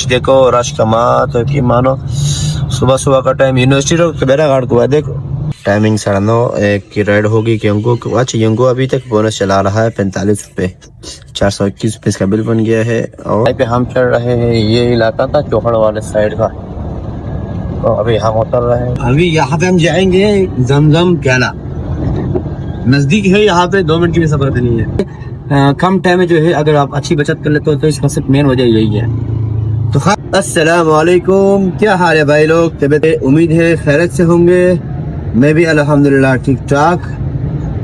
देखो रश कमात की मानो सुबह सुबह का टाइम यूनिवर्सिटी रोड बेरा घाट को है। देखो टाइमिंग 9:30 की राइड होगी क्योंकि अच्छा यंगो अभी तक बोनस चला रहा है 45 रुपए, 421 रुपए इसका बिल बन गया है। और पे हम चल रहे हैं, ये इलाका था चौहड़ वाले साइड का, तो अभी हम उतर रहे हैं। अभी यहाँ पे हम जाएंगे जमजम कैला, नजदीक है यहाँ पे, 2 मिनट की भी सफर नहीं है। कम टाइम में जो है अगर आप अच्छी बचत कर लेते हो तो इसका सिर्फ मेन वजह यही है। तो अस्सलाम वालेकुम, क्या हाल है भाई लोग, तबीयत उम्मीद है खैरियत से होंगे। मैं भी अल्हम्दुलिल्लाह ठीक ठाक।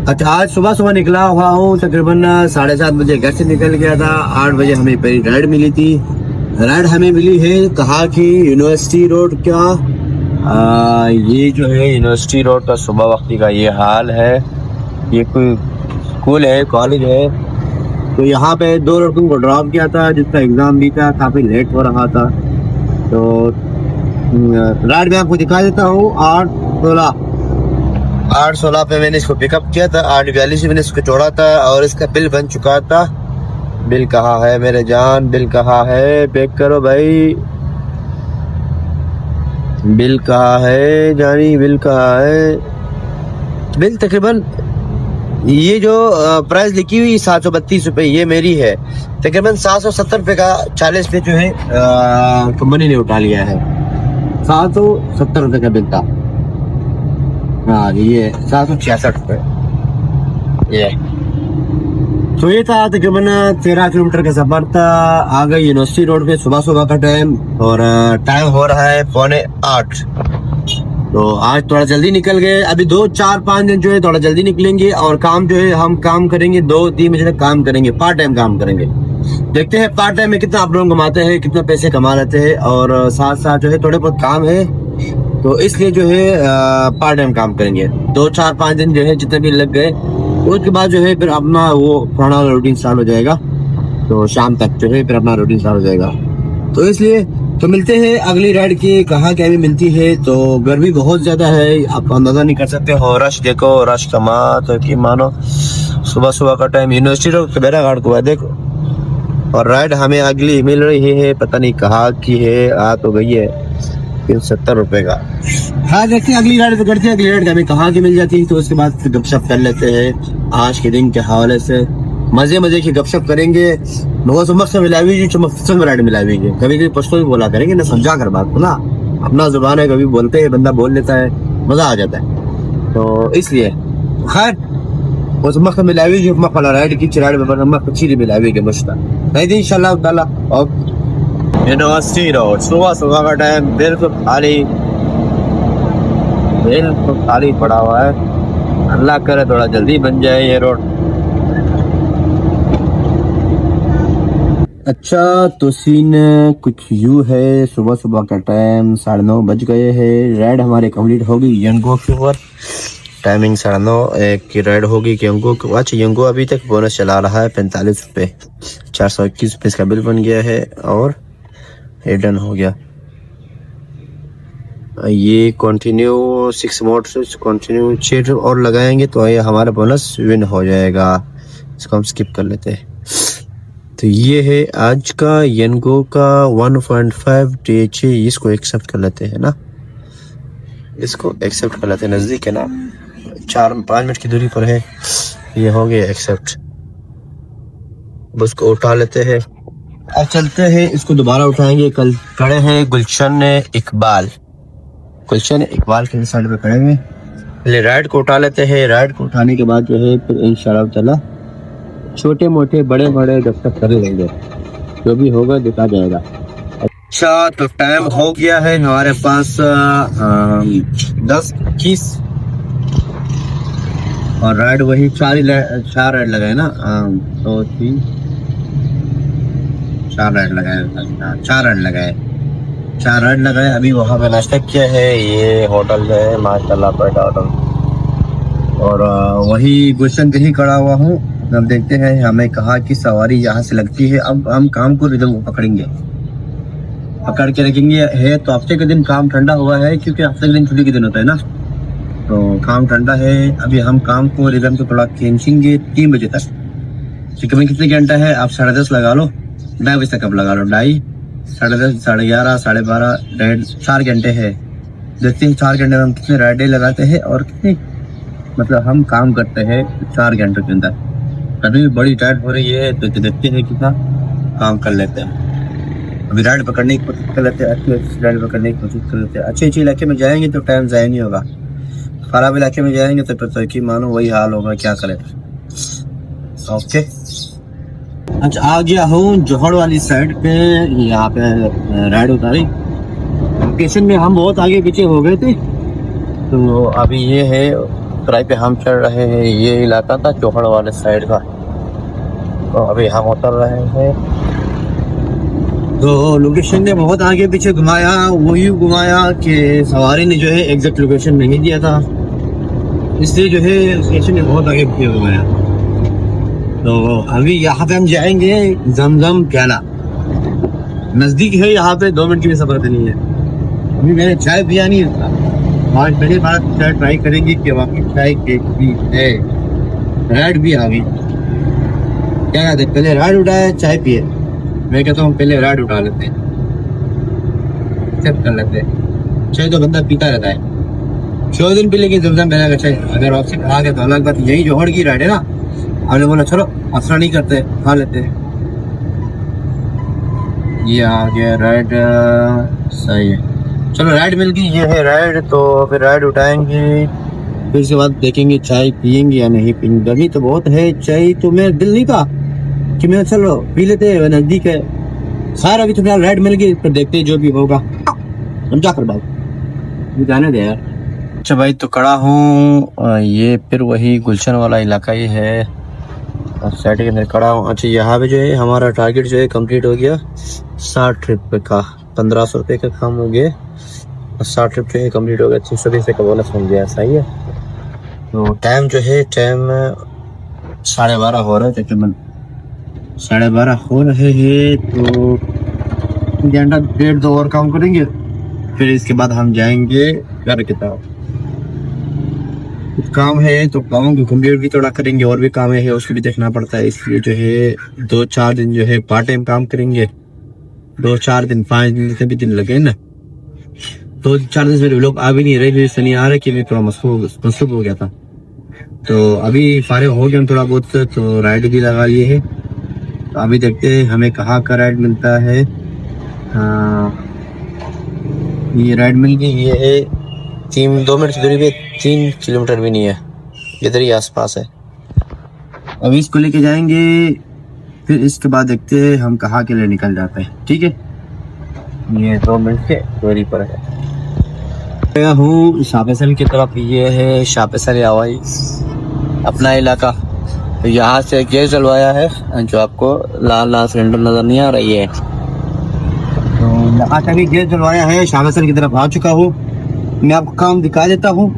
अच्छा आज सुबह सुबह निकला हुआ हूँ, तकरीबन 7:30 बजे घर से निकल गया था। 8 बजे हमें पहली राइड मिली थी। राइड हमें मिली है कहा कि यूनिवर्सिटी रोड क्या, ये जो है यूनिवर्सिटी रोड का सुबह वक्ती का ये हाल है। ये कोई स्कूल है, कॉलेज है। तो यहाँ पे 2 लड़कों को ड्रॉप किया था जिसका एग्जाम भी था, काफी लेट हो रहा था। तो राइड में आपको दिखा देता हूँ। 8:16 पे मैंने इसको पिकअप किया था, 8:42 मैंने इसको छोड़ा था और इसका बिल बन चुका था। बिल कहाँ है मेरे जान, बिल कहाँ है, चेक करो भाई, बिल कहाँ है जानी, बिल कहाँ है। बिल तकरीबन ये जो प्राइस लिखी हुई 732 रुपए ये मेरी है, तकरीबन 770 रुपए का 40 पे जो है कंपनी ने उठा लिया है। 770 रुपए का बिल था। हाँ ये 766 रुपए ये। तो ये था तकरीबन 13 किलोमीटर का सफर था। आ गए यूनिवर्सिटी रोड पे, सुबह सुबह का टाइम, और टाइम हो रहा है 7:45। तो आज थोड़ा जल्दी निकल गए। अभी 2, 4, 5 दिन जो है थोड़ा जल्दी निकलेंगे और काम जो है हम काम करेंगे 2-3 बजे तक काम करेंगे, पार्ट टाइम काम करेंगे। देखते हैं पार्ट टाइम में कितना आप लोग कमाते हैं, कितना पैसे कमा लेते हैं। और साथ साथ जो है थोड़े बहुत काम है तो इसलिए जो है पार्ट टाइम काम करेंगे। 2, 4, 5 दिन जो है जितने भी लग गए, उसके बाद जो है फिर अपना वो पुराना रूटीन स्टार्ट हो जाएगा। तो शाम तक जो है फिर अपना रूटीन स्टार्ट हो जाएगा। तो इसलिए तो मिलते हैं अगली राइड की, कहाँ क्या भी मिलती है। तो गर्मी बहुत ज्यादा है, आप अंदाजा नहीं कर सकते हो। रश देखो, रश कमात की मानो सुबह सुबह का टाइम यूनिवर्सिटी रोड बेरा घाट को है। देखो और राइड हमें अगली मिल रही है, पता नहीं कहाँ की है, आ तो गई है 70 रुपए का। हाँ देखते हैं अगली राइड तो करते हैं, अगली राइड हमें कहाँ की मिल जाती है। तो उसके बाद फिर गपशप कर लेते हैं आज के दिन के हवाले से, मजे की गपशप करेंगे। लोगों से मस्त मिलावी जी, चमक राइड मिलावी जी। कभी कभी पश्तो भी बोला करेंगे ना, समझा कर बात को ना, अपना जुबान है, कभी बोलते हैं बंदा बोल लेता है, मजा आ जाता है। तो इसलिए खैर वो मस्त मिलावी जी, मस्त वाला राइड की राइड में मस्त अच्छी मिलावी के मुश्ता नहीं थी इंशाल्लाह ताला। और यूनिवर्सिटी रोड सुबह सुबह का टाइम बिल्कुल खाली पड़ा हुआ है। अल्लाह करे थोड़ा जल्दी बन जाए ये रोड। अच्छा तो सीन कुछ यूँ है, सुबह सुबह का टाइम 9:30 बज गए हैं। राइड हमारे कंप्लीट होगी यंगो के ऊपर। टाइमिंग 9:30 की राइड होगी यंगो। अच्छा यंगो अभी तक बोनस चला रहा है 45 रुपए, 421 रुपए इसका बिल बन गया है और ये डन हो गया। ये कंटिन्यू 6 मोड से कंटिन्यू 6 और लगाएंगे तो ये हमारा बोनस विन हो जाएगा। इसको हम स्किप कर लेते हैं। तो ये है आज का यंगो का 1.5 THA, इसको एक्सेप्ट कर लेते हैं ना, इसको एक्सेप्ट कर लेते हैं, नजदीक है ना, 4-5 मिनट की दूरी पर है। ये हो गया एक्सेप्ट, उसको उठा लेते हैं। अब चलते हैं, इसको दोबारा उठाएंगे। कल खड़े हैं गुलशन इकबाल के साइड पे खड़े हैं। पहले राइड को उठा लेते हैं। राइड को उठाने के बाद जो है फिर इंशाल्लाह ताला छोटे मोटे बड़े गपशप कर लेंगे, जो भी होगा देखा जाएगा। अच्छा तो टाइम हो गया है हमारे पास 10:21 और राइड वही 4 राइड लगाए ना, 2, 3, 4 राइड लगाए, 4 राइड लगाए। अभी वहाँ पे नाश्ता किया है, ये होटल है माशाल्लाह पेटा होटल, और वही गुलशन पे ही खड़ा हुआ हूँ। अब देखते हैं, हमें कहा कि सवारी यहाँ से लगती है। अब हम काम को रिदम पकड़ेंगे, पकड़ के रखेंगे है। तो हफ्ते के दिन काम ठंडा हुआ है क्योंकि हफ्ते के दिन छुट्टी के दिन होता है ना, तो काम ठंडा है। अभी हम काम को रिदम को थोड़ा खींचेंगे 3 बजे तक। तकरीबन कितने घंटा है, आप 10:30 लगा लो, 2:30 बजे तक आप लगा लो, 2:30 10:30, 11:30, 12:30 राइड 4 घंटे है। देखते हैं 4 घंटे में हम कितने राइडें लगाते हैं और कितने मतलब हम काम करते हैं 4 घंटों के अंदर। कभी बड़ी टाइट हो रही है तो देखते हैं कितना काम कर लेते हैं। अभी राइड पकड़ने की कोशिश कर लेते हैं, अच्छी राइड पकड़ने की कोशिश कर लेते हैं। अच्छे इलाके में जाएंगे तो टाइम ज़ाया नहीं होगा, खराब इलाके में जाएंगे तो फिर तरक्की मानो वही हाल होगा, क्या करें। ओके, अच्छा आ गया हूँ जौहर वाली साइड पे, यहाँ पे राइड उतारी। लोकेशन में हम बहुत आगे पीछे हो गए थे, तो अभी ये है किराए पे हम चढ़ रहे हैं। ये इलाका था जौहर वाले साइड का, तो अभी हम उतर रहे हैं। तो लोकेशन ने बहुत आगे पीछे घुमाया, वही घुमाया कि सवारी ने जो है एग्जैक्ट लोकेशन नहीं दिया था, इसलिए जो है लोकेशन ने बहुत आगे पीछे घुमाया। तो अभी यहाँ पे हम जाएंगे जमजम प्याला, नज़दीक है, यहाँ पे 2 मिनट की भी सफर नहीं है। अभी मैंने चाय पिया नहीं था, आज पहली बार चाय ट्राई करेंगे कि वाकई चाय कैसी है। राइड भी आ गई, क्या कहते हैं, पहले राइड उठाए चाय पिए। मैं कहता हूँ पहले राइड उठा लेते हैं, एक्सेप्ट कर लेते हैं। चाय तो बंदा पीता रहता है 14 दिन पहले की जमजम प्याला का चाय। अगर आपसे कहा गया तो अलग बात, यही जौहर की राइड है ना। हमने बोला चलो असरा नहीं करते, खा लेते हैं। ये आ गया राइड, सही है, चलो राइड मिल गई। ये है राइड, तो फिर राइड उठाएंगे, फिर उसके बाद देखेंगे चाय पियेंगे या नहीं पियेंगे। गर्मी तो बहुत है, चाय तो मेरा दिल नहीं था कि मैं चलो पी लेते हैं, नज़दीक है। सारा अभी तो फिलहाल राइड मिल गई, फिर देखते हैं जो भी होगा। समझा कर भाई, जाने दे यार। अच्छा भाई, तो खड़ा हूँ, ये फिर वही गुलशन वाला इलाका ही है, साइड के अंदर खड़ा हूँ। अच्छा, यहाँ पे जो है हमारा टारगेट जो है कंप्लीट हो गया 60 ट्रिप का, 1500 रुपये का काम हो गया, 60 ट्रिप जो है कंप्लीट हो गया, 320 का बोनस मिल गया। सही है। तो टाइम जो है, टाइम 12:30 हो रहा है, तकरीबन 12:30 हो रहे हैं। तो 1.5-2 और काम करेंगे, फिर इसके बाद हम जाएंगे घर की तरफ। कुछ काम है तो काम को कंप्लीट भी थोड़ा करेंगे, और भी काम है उसको भी देखना पड़ता है, इसलिए जो है 2-4 दिन जो है पार्ट टाइम काम करेंगे। 2-4 दिन, 5 दिन से भी दिन लगे ना, 2-4 दिन से लोग आ भी नहीं रहे, इसलिए नहीं आ रहे कि मैं थोड़ा मसरूफ हो गया था। तो अभी फारिग हो गया थोड़ा बहुत से, तो राइड भी लगा लिए है। तो अभी देखते हैं हमें कहाँ का राइड मिलता है। ये राइड मिल गई, ये है 2 मिनट की दूरी पे, 3 किलोमीटर भी नहीं है, इधर ही आसपास है। अभी इसको लेके जाएंगे, फिर इसके बाद देखते हैं हम कहाँ के लिए निकल जाते हैं। ठीक है, ये 2 मिनट के दूरी पर है। गया हूँ शापेसल की तरफ, ये है शापेसल हवाई अपना इलाका। तो यहाँ से गैस डलवाया है, जो आपको लाल लाल सिलेंडर नज़र नहीं आ रही है, तो यहाँ से भी गैस डलवाया है। शापेसल की तरफ आ चुका हूँ, मैं आपको काम दिखा देता हूँ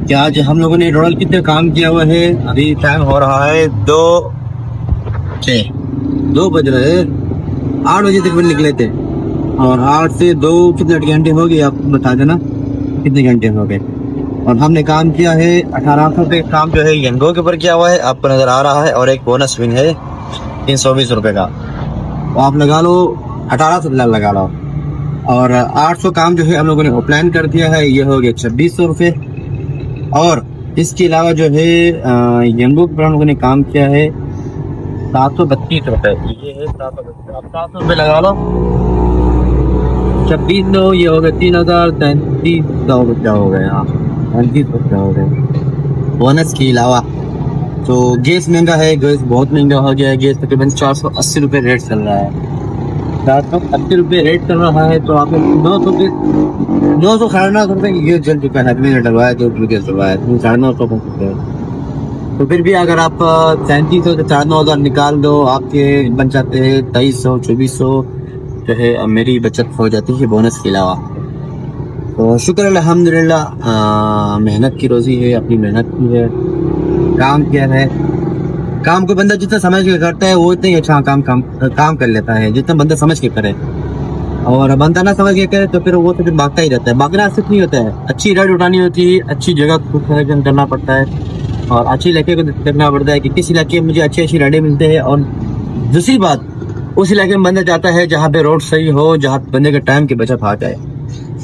कि आज हम लोगों ने टोटल कितना काम किया हुआ है। अभी टाइम हो रहा है 2 बज रहे हैं, 8 बजे तक निकले थे, और 8 से 2 कितने घंटे हो गए, आप बता देना कितने घंटे हो गए। और हमने काम किया है 1800 रुपये काम जो है यंगो के ऊपर किया हुआ है, आपको नज़र आ रहा है, और एक बोनस विन है 320 रुपये का, तो आप लगा लो 1800 लगा लो। और 800 काम जो है हम लोगों ने प्लान कर दिया है, ये हो गया 2600 रुपये। और इसके अलावा जो है यंगो के ऊपर हम लोगों ने काम किया है 732 रुपये, ये है 732, आप 700 रुपये लगा लो, 2600, ये हो गया 3033 रुपया हो गया, 35 रुपया हो गया बोनस के अलावा। तो गैस महंगा है, गैस बहुत महंगा हो गया है, गैस तकरीबन 480 रुपये रेट चल रहा है, 480 रुपये रेट चल रहा है। तो आपने 900 रुपये की गैस जल चुका है, मैंने डलवाया 2 किलो गैस डलवाया 950 तो फिर भी अगर आप 3700 से 4-9 निकाल दो, आपके बन जाते हैं 2300-2400 जो है मेरी बचत हो जाती है बोनस के अलावा। तो शुक्र अल्हम्दुलिल्लाह, मेहनत की रोज़ी है, अपनी मेहनत की है, काम किया है। काम को बंदा जितना समझ के करता है वो इतना ही अच्छा काम कर लेता है, जितना बंदा समझ के करे। और बंदा ना समझ के करे तो फिर वो तो फिर भागता ही रहता है। भागना सिर्फ नहीं होता है, अच्छी राइड उठानी होती है, अच्छी जगह को सिलेक्शन करना पड़ता है, और अच्छे इलाके को देखना पड़ता है कि किस इलाके में मुझे अच्छी राइडें मिलते हैं। और दूसरी बात, उस इलाके में बंदा जाता है जहाँ पे रोड सही हो, जहाँ बंदे के टाइम की बचत आ जाए।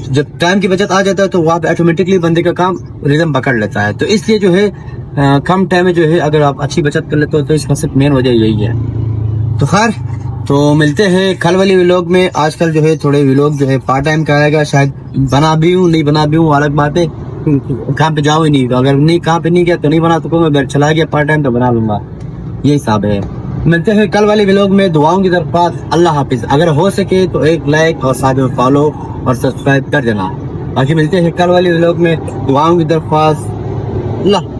जब टाइम की बचत आ जाता है तो वहाँ पे ऑटोमेटिकली बंदे का काम रिदम पकड़ लेता है। तो इसलिए जो है कम टाइम में जो है अगर आप अच्छी बचत कर लेते हो तो इसका सिर्फ मेन वजह यही है। तो खैर, तो मिलते हैं कल वाली व्लॉग में। आजकल जो है थोड़े व्लॉग जो है पार्ट टाइम का आएगा, शायद बना भी हूँ नहीं बना भी हूँ अलग बात है, काम पे जाओ ही नहीं। तो अगर नहीं काम पे नहीं गया तो नहीं बना सकूंगा, अगर चला गया पार्ट टाइम तो बना लूंगा, ये हिसाब है। मिलते हैं कल वाले व्लॉग में। दुआओं की तरफ अल्लाह हाफिज। अगर हो सके तो एक लाइक और साथ में फॉलो और सब्सक्राइब कर देना। बाकी मिलते हैं कल वाले व्लॉग में। दुआओं की तरफ अल्लाह।